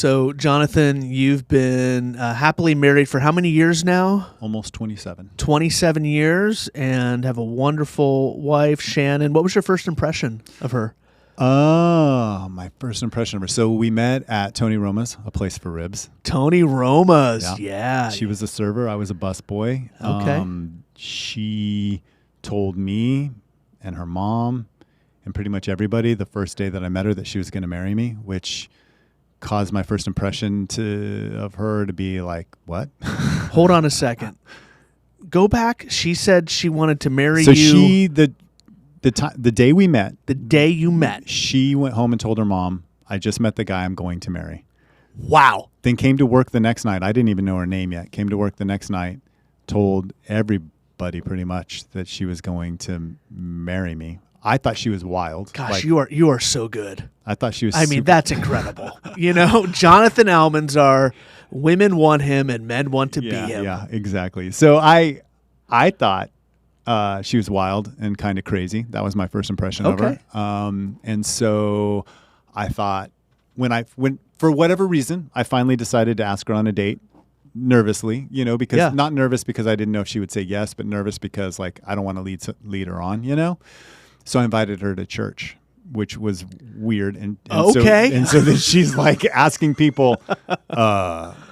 So, Jonathan, you've been happily married for how many years now? Almost 27. 27 years, and have a wonderful wife, Shannon. What was your first impression of her? Oh, my first impression of her. So we met at Tony Roma's, a place for ribs. Tony Roma's, yeah. She was a server. I was a busboy. Okay. She told me and her mom and pretty much everybody the first day that I met her that she was going to marry me, which caused my first impression of her to be like, what? Hold on a second. Go back. She said she wanted to marry So you. the day we met. The day you met. She went home and told her mom, I just met the guy I'm going to marry. Wow. Then came to work the next night. I didn't even know her name yet. Came to work the next night, told everybody pretty much that she was going to marry me. I thought she was wild. Gosh, you are so good. I thought she was I mean, that's incredible. Jonathan Almanzar, women want him and men want to be him. Yeah, exactly. So I thought she was wild and kind of crazy. That was my first impression of her. And so I thought when for whatever reason, I finally decided to ask her on a date nervously, because not nervous because I didn't know if she would say yes, but nervous because I don't want to lead her on, So I invited her to church, which was weird. And okay. So then she's asking people,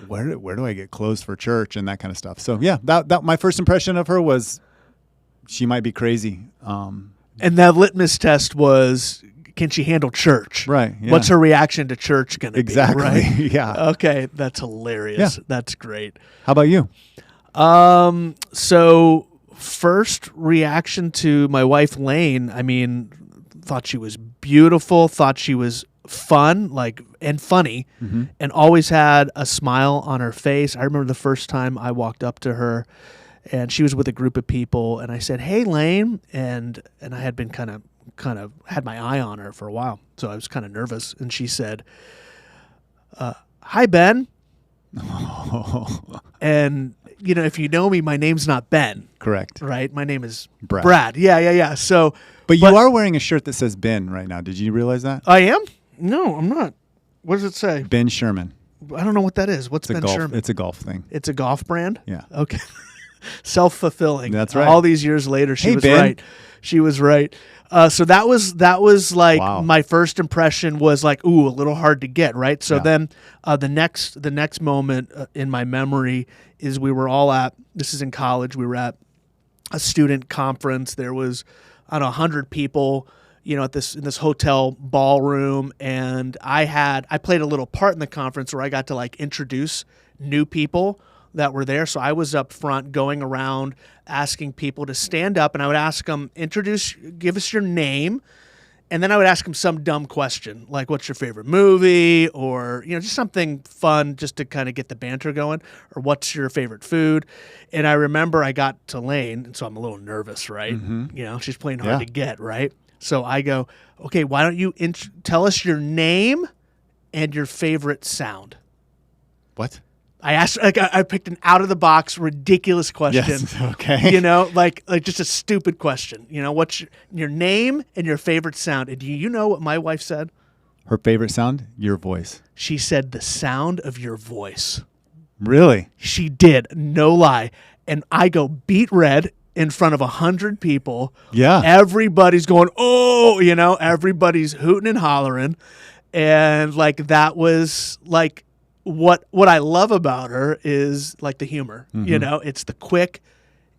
where do I get clothes for church and that kind of stuff. So yeah, that my first impression of her was she might be crazy. And that litmus test was, can she handle church? Right. Yeah. What's her reaction to church going to be? Exactly. Right? Yeah. Okay. That's hilarious. Yeah. That's great. How about you? So first reaction to my wife, Lane, thought she was beautiful, thought she was fun, and funny, and always had a smile on her face. I remember the first time I walked up to her and she was with a group of people and I said, "Hey, Lane." And I had been kind of had my eye on her for a while. So I was kind of nervous. And she said, "Hi, Ben." And if you know me, my name's not Ben. Correct. Right? My name is Brad. Brad. Yeah. So, but you are wearing a shirt that says Ben right now. Did you realize that? I am? No, I'm not. What does it say? Ben Sherman. I don't know what that is. What's Ben Sherman? It's a golf thing. It's a golf brand? Yeah. Okay. Self-fulfilling. That's right. All these years later, she was Ben. right. She was right. So that was wow. My first impression was ooh, a little hard to get, right? So Yeah. then the next moment in my memory is we were all this is in college, we were at a student conference. There was, 100 people, in this hotel ballroom, and I played a little part in the conference where I got to introduce new people that were there. So I was up front going around asking people to stand up, and I would ask them, give us your name. And then I would ask them some dumb question, like what's your favorite movie, or, just something fun just to kind of get the banter going, or what's your favorite food. And I remember I got to Lane, and so I'm a little nervous, right? Mm-hmm. She's playing hard to get, right? So I go, okay, why don't you tell us your name and your favorite sound? What? I asked, I picked an out-of-the-box, ridiculous question. Yes, okay. Like just a stupid question. What's your name and your favorite sound? And do you know what my wife said? Her favorite sound? Your voice. She said the sound of your voice. Really? She did, no lie. And I go beet red in front of 100 people. Yeah. Everybody's going, oh, everybody's hooting and hollering. And that was what I love about her is the humor. It's the quick,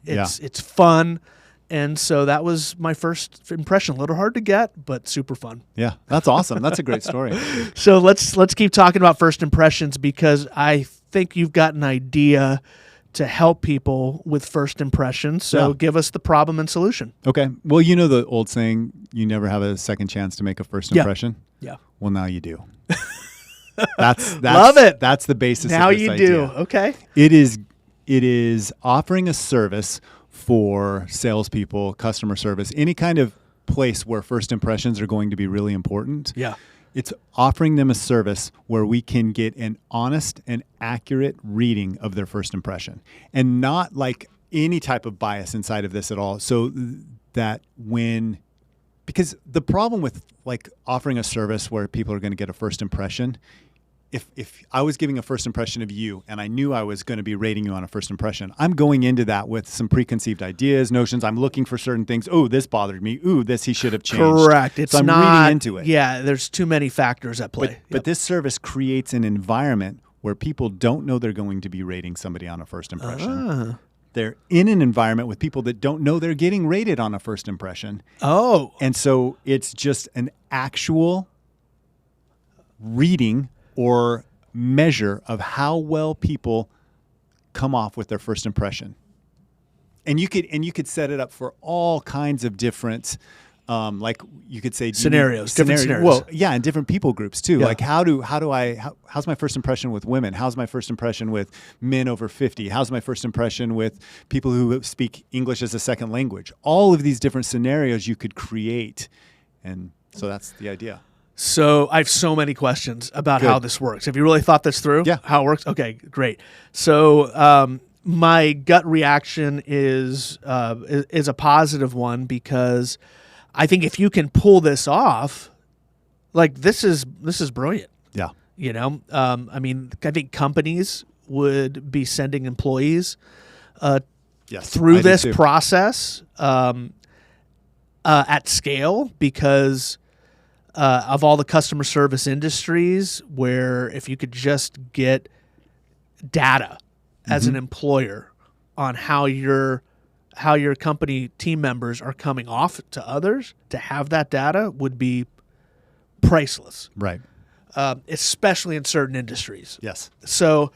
it's fun. And so that was my first impression. A little hard to get, but super fun. Yeah, that's awesome. That's a great story. So let's keep talking about first impressions, because I think you've got an idea to help people with first impressions. So give us the problem and solution. Okay. Well, the old saying, you never have a second chance to make a first impression. Yeah. Well, now you do. That's love it. That's the basis now of this you idea. do. Okay. It is offering a service for salespeople, customer service, any kind of place where first impressions are going to be really important. Yeah. It's offering them a service where we can get an honest and accurate reading of their first impression, and not any type of bias inside of this at all. So that because the problem with offering a service where people are going to get a first impression if I was giving a first impression of you and I knew I was going to be rating you on a first impression, I'm going into that with some preconceived ideas, notions. I'm looking for certain things. Oh, this bothered me. Ooh, this he should have changed. Correct. It's so I'm not, reading into it. Yeah, there's too many factors at play. But this service creates an environment where people don't know they're going to be rating somebody on a first impression. They're in an environment with people that don't know they're getting rated on a first impression. Oh. And so it's just an actual reading or measure of how well people come off with their first impression. And you could set it up for all kinds of different like you could say different scenarios. Well, yeah, and different people groups too. Yeah. Like how's my first impression with women? How's my first impression with men over 50? How's my first impression with people who speak English as a second language? All of these different scenarios you could create. And so that's the idea. So I have so many questions about how this works. Have you really thought this through? Yeah. How it works? Okay, great. So my gut reaction is a positive one, because I think if you can pull this off, like this is brilliant. Yeah. You know, I mean, I think companies would be sending employees through this process at scale, because of all the customer service industries, where if you could just get data as an employer on how your company team members are coming off to others, to have that data would be priceless. Right. Especially in certain industries. Yes. So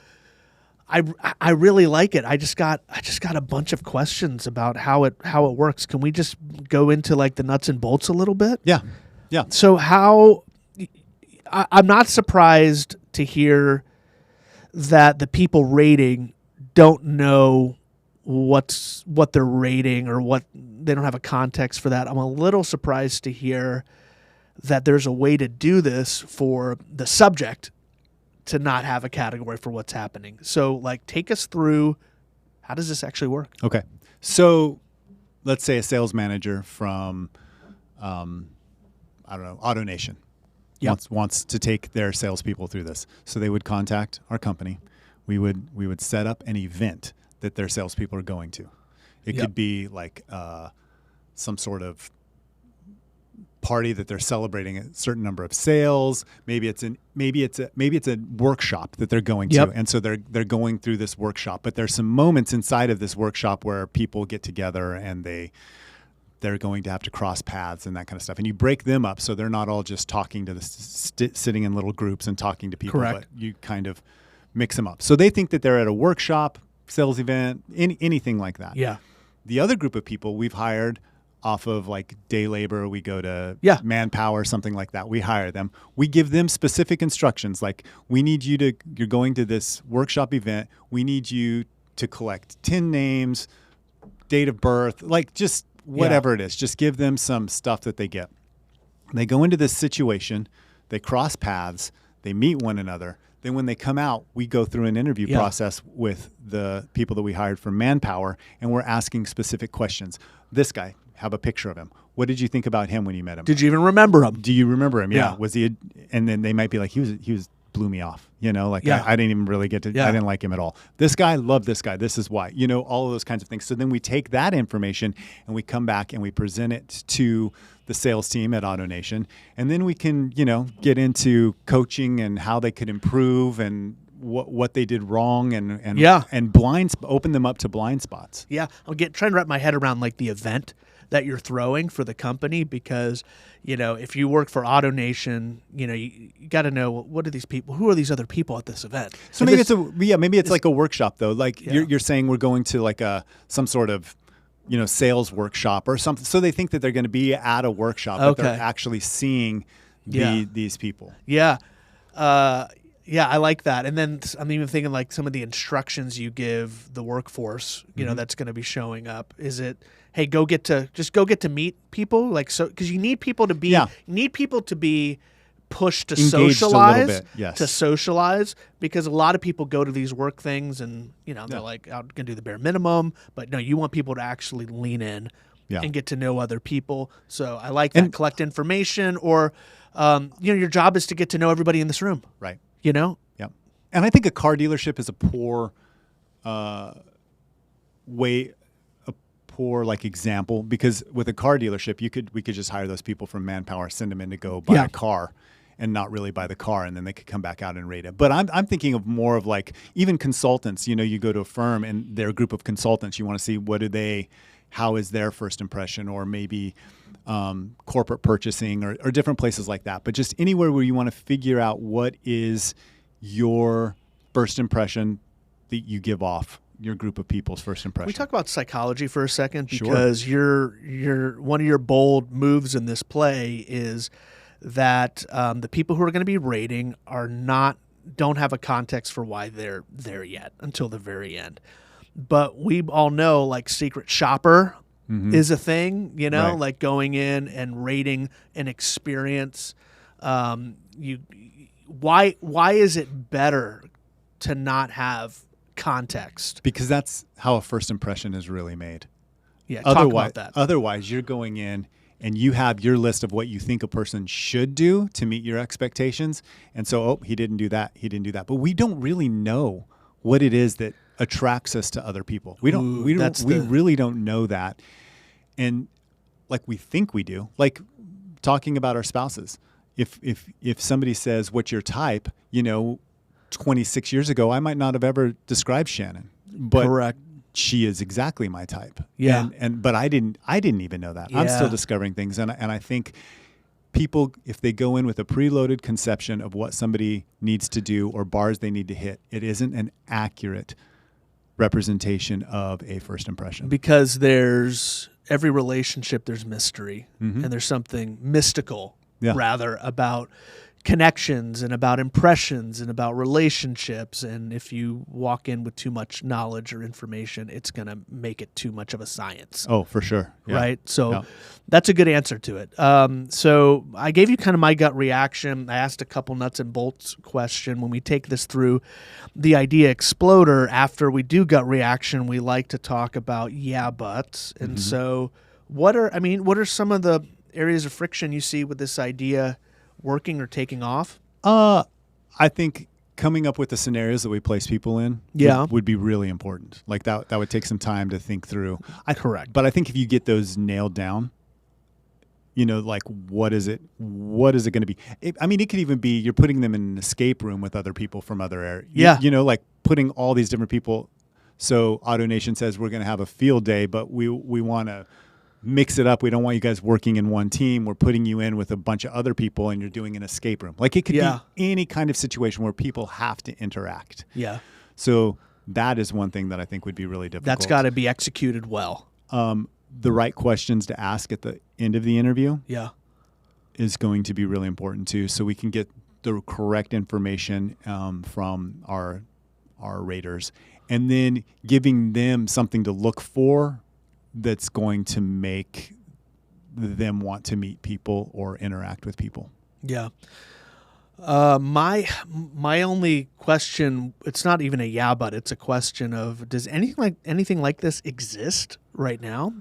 I really like it. I just got a bunch of questions about how it works. Can we just go into like the nuts and bolts a little bit? Yeah. Yeah. So I'm not surprised to hear that the people rating don't know what they're rating, or what they don't have a context for that. I'm a little surprised to hear that there's a way to do this for the subject to not have a category for what's happening. So like, take us through, how does this actually work? Okay. So let's say a sales manager from, AutoNation wants to take their salespeople through this. So they would contact our company. We would set up an event that their salespeople are going to. It could be like some sort of party that they're celebrating a certain number of sales. Maybe it's a workshop that they're going to, and so they're going through this workshop. But there's some moments inside of this workshop where people get together and they're going to have to cross paths and that kind of stuff. And you break them up so they're not all just talking to sitting in little groups and talking to people. Correct. But you kind of mix them up. So they think that they're at a workshop, sales event, anything like that. Yeah. The other group of people we've hired off of like day labor, we go to Manpower, something like that. We hire them. We give them specific instructions. Like, you're going to this workshop event. We need you to collect 10 names, date of birth, like just whatever it is. Just give them some stuff that they get. They go into this situation. They cross paths. They meet one another. Then when they come out, we go through an interview process with the people that we hired from Manpower, and we're asking specific questions. This guy, have a picture of him. What did you think about him when you met him? Did you even remember him? Do you remember him? Yeah. Was he? And then they might be like, he was blew me off. You know, like I didn't even really get to. I didn't like him at all. This guy, loved this guy. This is why. You know, all of those kinds of things. So then we take that information and we come back and we present it to the sales team at AutoNation, and then we can, get into coaching and how they could improve and what they did wrong and open them up to blind spots. Yeah, I'm trying to wrap my head around like the event that you're throwing for the company, because if you work for AutoNation, you got to know, what are these people? Who are these other people at this event? So maybe it's like a workshop though. Like you're saying, we're going to like some sort of sales workshop or something. So they think that they're going to be at a workshop, but they're actually seeing these people. Yeah. I like that. And then I'm even thinking like some of the instructions you give the workforce, that's going to be showing up. Is it, hey, go get to meet people, like, so, because you need people to be pushed to engaged socialize, yes. Because a lot of people go to these work things and they're like, I'm gonna do the bare minimum, but no, you want people to actually lean in and get to know other people. So I like that. Collect information, or your job is to get to know everybody in this room, right? And I think a car dealership is a poor example, because with a car dealership, we could just hire those people from Manpower, send them in to go buy a car and not really buy the car, and then they could come back out and rate it. But I'm thinking of more of like even consultants. You go to a firm and they're a group of consultants. You want to see how is their first impression, or maybe corporate purchasing or different places like that. But just anywhere where you want to figure out what is your first impression that you give off, your group of people's first impression. Can we talk about psychology for a second? Because your one of your bold moves in this play is that the people who are going to be rating don't have a context for why they're there yet until the very end. But we all know, like, secret shopper is a thing, right. Like going in and rating an experience. Why is it better to not have context? Because that's how a first impression is really made. Yeah, talk about that. Otherwise, you're going in and you have your list of what you think a person should do to meet your expectations. And so, he didn't do that. He didn't do that. But we don't really know what it is that attracts us to other people. We really don't know that. And like we think we do, like talking about our spouses. If somebody says, "What's your type?" 26 years ago, I might not have ever described Shannon, but correct. She is exactly my type. Yeah. But I didn't even know that. Yeah. I'm still discovering things. And I think people, if they go in with a preloaded conception of what somebody needs to do or bars they need to hit, it isn't an accurate representation of a first impression. Because every relationship, there's mystery, and there's something mystical rather about connections and about impressions and about relationships. And if you walk in with too much knowledge or information, it's going to make it too much of a science. Oh, for sure. Yeah. Right? So that's a good answer to it. So I gave you kind of my gut reaction. I asked a couple nuts and bolts question. When we take this through the idea exploder, after we do gut reaction, we like to talk about buts. And so what are some of the areas of friction you see with this idea working or taking off? I think coming up with the scenarios that we place people in would be really important. Like that would take some time to think through. Correct. But I think if you get those nailed down, like what is it going to be? It could even be you're putting them in an escape room with other people from other areas. Yeah. Like putting all these different people. So AutoNation says we're going to have a field day, but we want to mix it up. We don't want you guys working in one team. We're putting you in with a bunch of other people and you're doing an escape room. Like it could be any kind of situation where people have to interact. Yeah. So that is one thing that I think would be really difficult. That's got to be executed well. The right questions to ask at the end of the interview is going to be really important too. So we can get the correct information from our raters, and then giving them something to look for that's going to make them want to meet people or interact with people. Yeah. My only question, it's not even but it's a question of, does anything like this exist right now?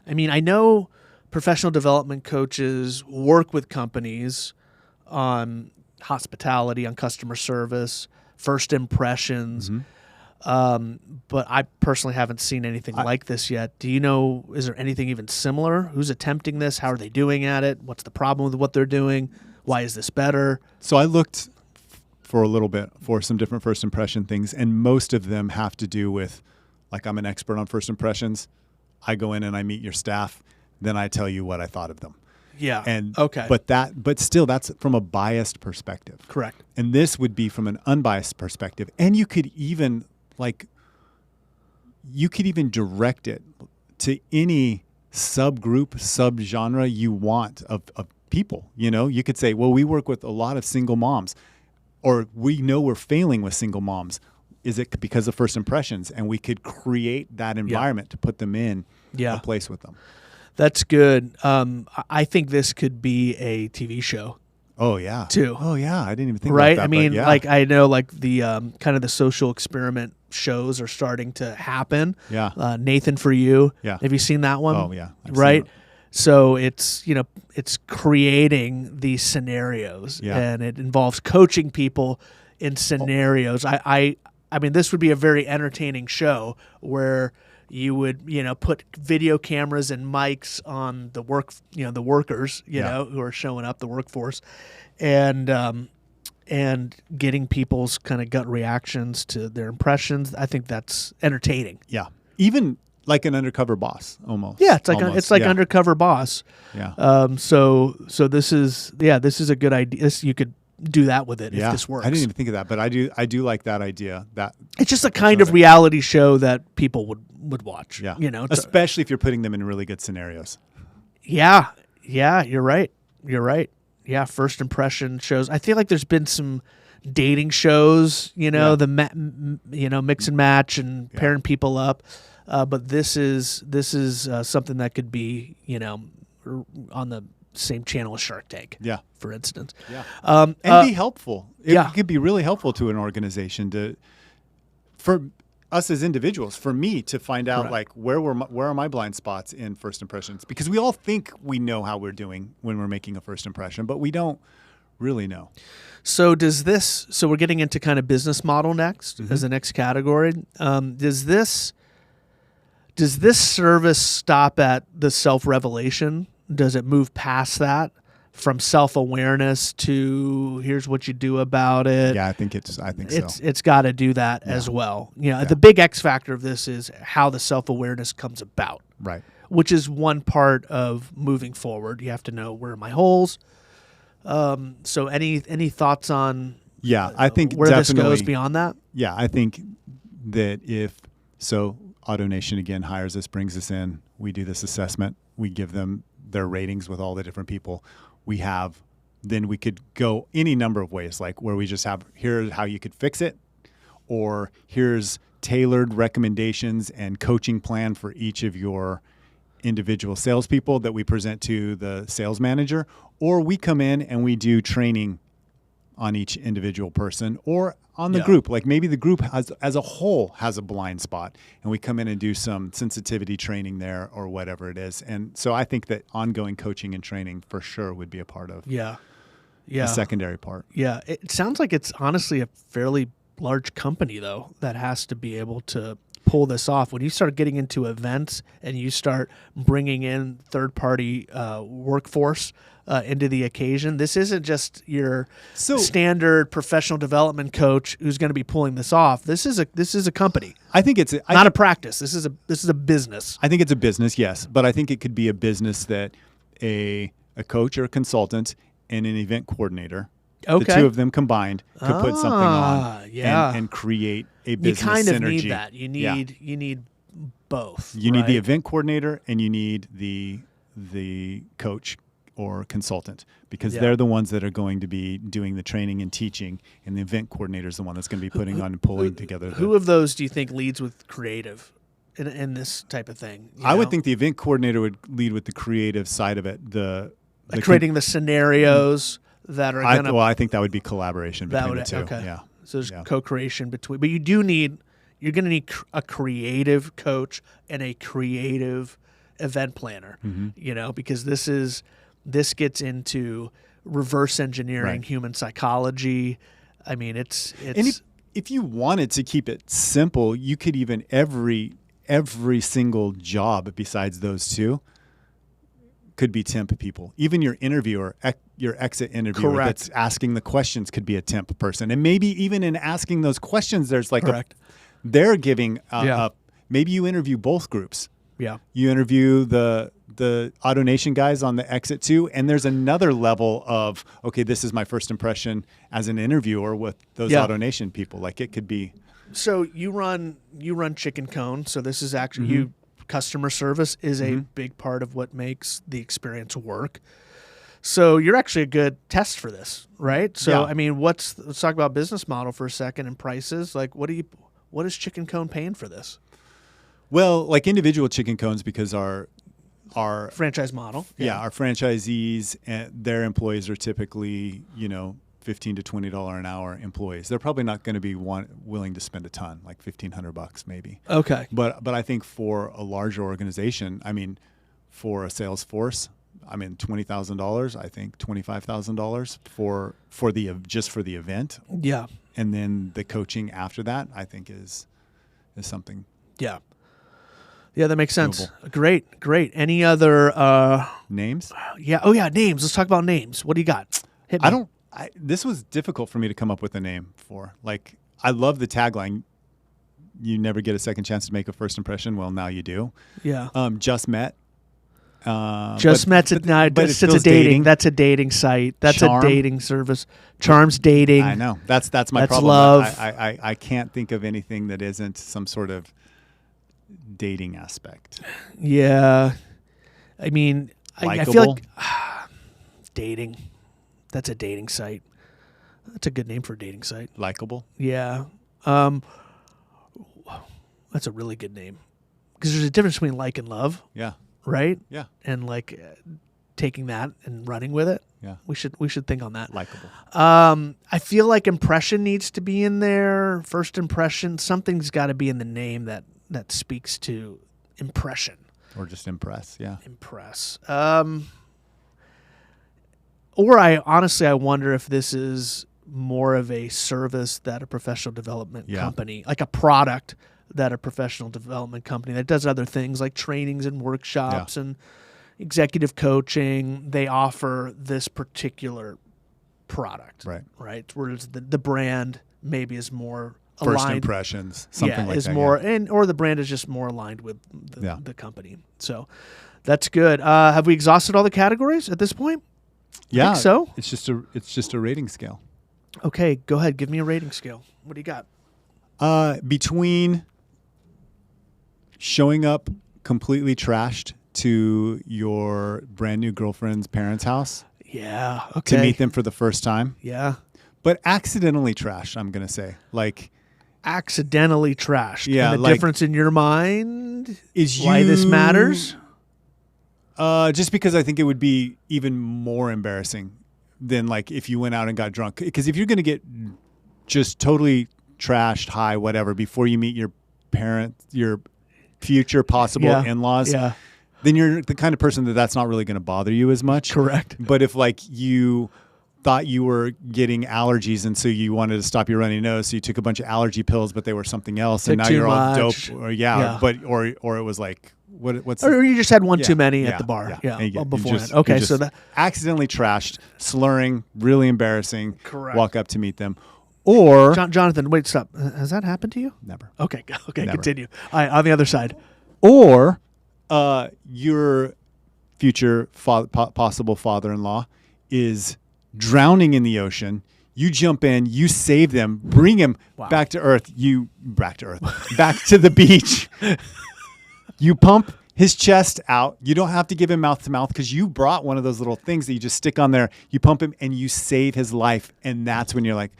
I know professional development coaches work with companies on hospitality, on customer service, first impressions. But I personally haven't seen anything like this yet. Do you know, is there anything even similar? Who's attempting this? How are they doing at it? What's the problem with what they're doing? Why is this better? So I looked for a little bit for some different first impression things, and most of them have to do with, like, I'm an expert on first impressions. I go in and I meet your staff, then I tell you what I thought of them. Yeah. And okay. But still, that's from a biased perspective. Correct. And this would be from an unbiased perspective. And you could even direct it to any subgroup, subgenre you want of people. You could say, well, we work with a lot of single moms, or we know we're failing with single moms. Is it because of first impressions? And we could create that environment to put them in a place with them. That's good. I think this could be a TV show. Oh yeah. Too. Oh yeah. I didn't even think about that. Like I know, like the kind of the social experiment shows are starting to happen. Yeah. Nathan For You. Yeah. Have you seen that one? Oh yeah. Right. So it's it's creating these scenarios, and it involves coaching people in scenarios. I mean, this would be a very entertaining show where you would, put video cameras and mics on the the workers, who are showing up, the workforce, and getting people's kind of gut reactions to their impressions. I think that's entertaining. Yeah. Even like an undercover boss, almost. Yeah, it's like Undercover Boss. Yeah. So this is a good idea. You could do that with it if this works. I didn't even think of that, but I do like that idea. That it's just a kind of reality show that people would watch. Yeah. Especially if you're putting them in really good scenarios. Yeah. Yeah, you're right. Yeah, first impression shows. I feel like there's been some dating shows, the mix and match and pairing people up. But this is something that could be, on the same channel as Shark Tank. Yeah. For instance. Yeah. And be helpful. It could be really helpful to an organization for us as individuals, for me to find out like where are my blind spots in first impressions, because we all think we know how we're doing when we're making a first impression, but we don't really know. So so we're getting into kind of business model next as the next category. Does this service stop at the self-revelation? Does it move past that from self-awareness to here's what you do about it? Yeah, I think so. It's got to do that as well. The big X factor of this is how the self-awareness comes about. Right. Which is one part of moving forward. You have to know where are my holes. So any thoughts on I think where this goes beyond that? Yeah, I think that AutoNation again hires us, brings us in, we do this assessment, we give them their ratings with all the different people we have, then we could go any number of ways, like where we just have, here's how you could fix it, or here's tailored recommendations and coaching plan for each of your individual salespeople that we present to the sales manager, or we come in and we do training on each individual person or on the group. Like maybe the group as a whole has a blind spot and we come in and do some sensitivity training there or whatever it is. And so I think that ongoing coaching and training for sure would be a part of the secondary part. Yeah. It sounds like it's honestly a fairly large company though that has to be able to pull this off. When you start getting into events and you start bringing in third-party workforce into the occasion, this isn't just your standard professional development coach who's going to be pulling this off. This is a company. I think it's not a practice. This is a business. I think it's a business, yes, but I think it could be a business that a coach or a consultant and an event coordinator, the two of them combined, could put something on and create a business synergy. You kind of need that. You need both. You need the event coordinator and you need the coach or consultant, because they're the ones that are going to be doing the training and teaching, and the event coordinator is the one that's going to be putting on and pulling together. Who of those do you think leads with creative in this type of thing? I would think the event coordinator would lead with the creative side of it. The creating the scenarios that are going to... Well, I think that would be collaboration between the two. Okay. Yeah. So there's co-creation between... But you're going to need a creative coach and a creative event planner, because this gets into reverse engineering human psychology. I mean, it's and if you wanted to keep it simple, you could even every single job besides those two could be temp people. Even your interviewer, your exit interviewer that's asking the questions could be a temp person. And maybe even in asking those questions, there's like they're giving maybe you interview both groups. Yeah. You interview the AutoNation guys on the exit too, and there's another level of, okay, this is my first impression as an interviewer with those AutoNation people. Like it could be. So you run Chicken Cone. So this is actually customer service is a big part of what makes the experience work. So you're actually a good test for this, right? So I mean, let's talk about business model for a second and prices. Like what is Chicken Cone paying for this? Well, like individual Chicken Cones, because our franchise model. Our franchisees and their employees are typically, $15 to $20 an hour employees. They're probably not going to be willing to spend a ton, like $1,500 maybe. Okay. But I think for a larger organization, I mean, for a sales force, I mean, $20,000. I think $25,000 for the event, Yeah. and then the coaching after that, I think is something. Yeah. Yeah, that makes sense. Doable. Great. Any other Names? Yeah. Oh yeah, names. Let's talk about names. What do you got? Hit me. This was difficult for me to come up with a name for. Like, I love the tagline. You never get a second chance to make a first impression. Well, now you do. Yeah. Just met. Just Met's a dating. That's a dating site. That's Charm. a dating service. Charms dating. I know. That's my problem. Love. I can't think of anything that isn't some sort of dating aspect. Yeah. I mean, I feel like dating. That's a dating site. That's a good name for a dating site. Likeable. Yeah. That's a really good name. Because there's a difference between like and love. Yeah. Right? Yeah. And like taking that and running with it. Yeah. We should think on that. Likeable. I feel like impression needs to be in there. First impression. Something's got to be in the name that speaks to impression. Or just impress. Yeah. Impress. Or I wonder if this is more of a service that a professional development company, like a product that a professional development company that does other things like trainings and workshops and executive coaching, they offer this particular product. Right. Whereas the brand maybe is more aligned. First impressions, something like is that. More, or the brand is just more aligned with the company. So that's good. Have we exhausted all the categories at this point? Yeah. I think so. It's just a rating scale. Okay, go ahead. Give me a rating scale. What do you got? Between showing up completely trashed to your brand new girlfriend's parents' house. Yeah. Okay. To meet them for the first time. Yeah. But accidentally trashed, I'm going to say. Like, accidentally trashed. Yeah. And the difference in your mind is why this matters? Just because I think it would be even more embarrassing than like if you went out and got drunk. Because if you're going to get just totally trashed, high, whatever, before you meet your parents, your future possible in-laws, then you're the kind of person that's not really going to bother you as much. Correct. But if like you thought you were getting allergies and so you wanted to stop your runny nose, so you took a bunch of allergy pills, but they were something else, and now you're all dope. Or or it was like what's or you just had one too many at the bar. Beforehand. Okay, so that accidentally trashed, slurring, really embarrassing. Correct. Walk up to meet them. Or Jonathan, wait, stop. Has that happened to you? Never. Okay, Never. Continue. All right, on the other side. Or your future possible father-in-law is drowning in the ocean. You jump in, you save them, bring him back to earth. Back to the beach. You pump his chest out. You don't have to give him mouth to mouth because you brought one of those little things that you just stick on there. You pump him and you save his life. And that's when you're like,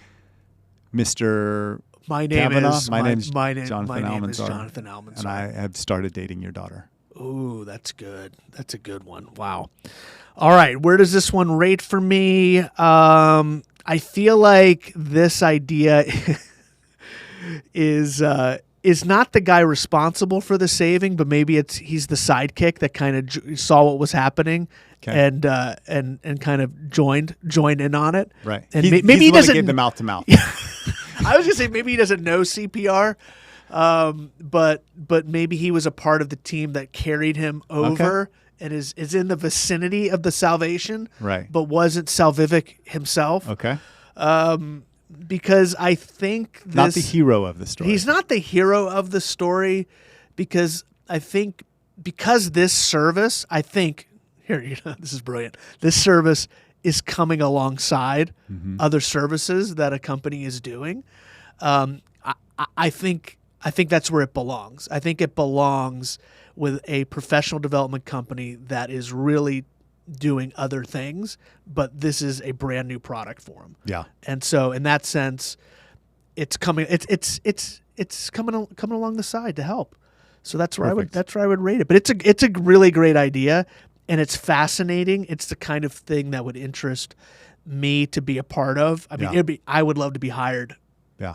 Mr. My name Kavanaugh? is Jonathan Almanzar. And I have started dating your daughter. Ooh, that's good. That's a good one. Wow. All right, where does this one rate for me? I feel like this idea is not the guy responsible for the saving, but maybe he's the sidekick that kind of saw what was happening and kind of joined in on it. Right. And maybe he doesn't give the mouth to mouth. I was gonna say maybe he doesn't know CPR, but maybe he was a part of the team that carried him over and is in the vicinity of the salvation, right? But wasn't salvific himself. Okay. Because I think not the hero of the story. He's not the hero of the story because I think this service, this is brilliant. This service is coming alongside other services that a company is doing. I think that's where it belongs. I think it belongs with a professional development company that is really doing other things, but this is a brand new product for them. Yeah. And so in that sense, it's coming along the side to help. So that's where I would rate it. But it's a really great idea and it's fascinating. It's the kind of thing that would interest me to be a part of. I mean, I would love to be hired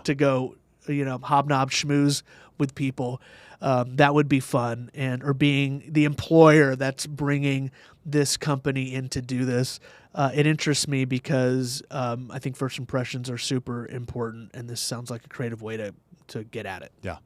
to go hobnob schmooze with people. That would be fun, or being the employer that's bringing this company in to do this. It interests me because I think first impressions are super important, and this sounds like a creative way to get at it. Yeah.